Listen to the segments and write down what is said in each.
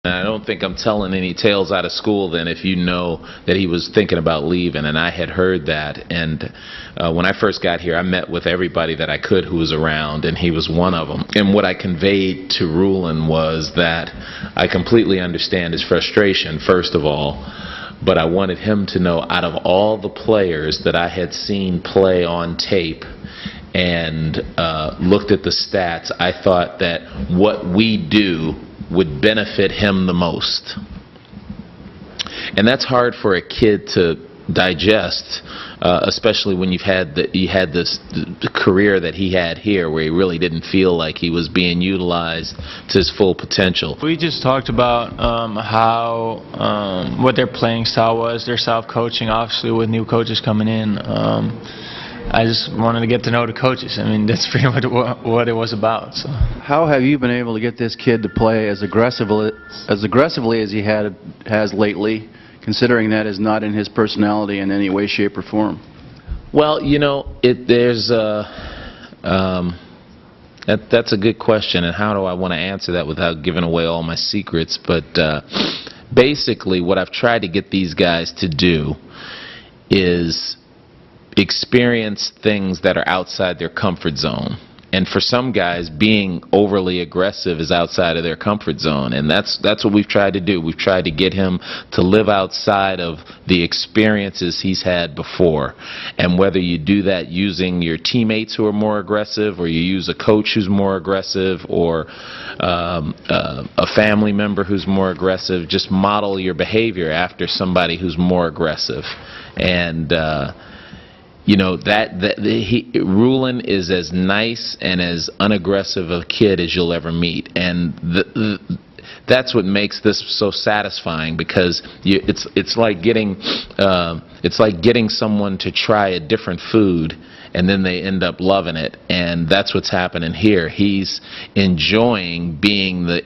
I don't think I'm telling any tales out of school then if you know that he was thinking about leaving, and I had heard that. And when I first got here, I met with everybody that I could who was around, and he was one of them. And what I conveyed to ROELAND was that I completely understand his frustration, first of all, but I wanted him to know, out of all the players that I had seen play on tape and looked at the stats, I thought that what we do would benefit him the most. And that's hard for a kid to digest, especially when you had this the career that he had here, where he really didn't feel like he was being utilized to his full potential. We just talked about what their playing style was, their style of coaching. Obviously, with new coaches coming in, I just wanted to get to know the coaches. I mean, that's pretty much what it was about. So. How have you been able to get this kid to play as aggressively as he has lately, considering that is not in his personality in any way, shape, or form? Well, you know, that's a good question, and how do I want to answer that without giving away all my secrets? But basically, what I've tried to get these guys to do is experience things that are outside their comfort zone. And for some guys, being overly aggressive is outside of their comfort zone, and that's what we've tried to do. We've tried to get him to live outside of the experiences he's had before. And whether you do that using your teammates who are more aggressive, or you use a coach who's more aggressive, or a family member who's more aggressive, just model your behavior after somebody who's more aggressive. And you know, ROELAND is as nice and as unaggressive a kid as you'll ever meet, and that's what makes this so satisfying, because it's like getting someone to try a different food, and then they end up loving it. And that's what's happening here. He's enjoying being an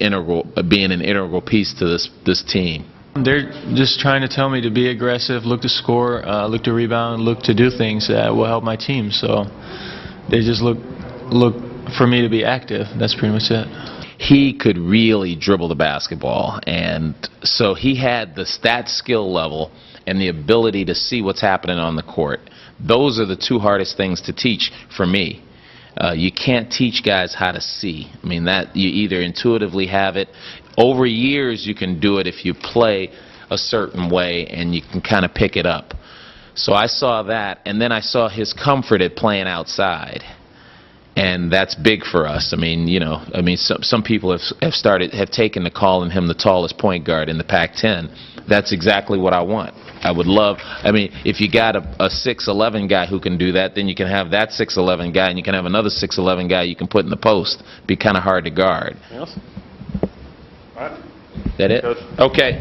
integral piece to this team. They're just trying to tell me to be aggressive, look to score, look to rebound, look to do things that will help my team. So they just look for me to be active. That's pretty much it. He could really dribble the basketball, and so he had that skill level and the ability to see what's happening on the court. Those are the two hardest things to teach for me. You can't teach guys how to see. I mean, that you either intuitively have it. Over years, you can do it if you play a certain way, and you can kind of pick it up. So I saw that, and then I saw his comfort at playing outside, and that's big for us. I mean, you know, some people have taken to calling him the tallest point guard in the Pac-10. That's exactly what I want. I would love, I mean, if you got a 6'11" guy who can do that, then you can have that 6'11" guy, and you can have another 6'11" guy you can put in the post. Be kind of hard to guard. Anything else? All right. That it? Coach. Okay.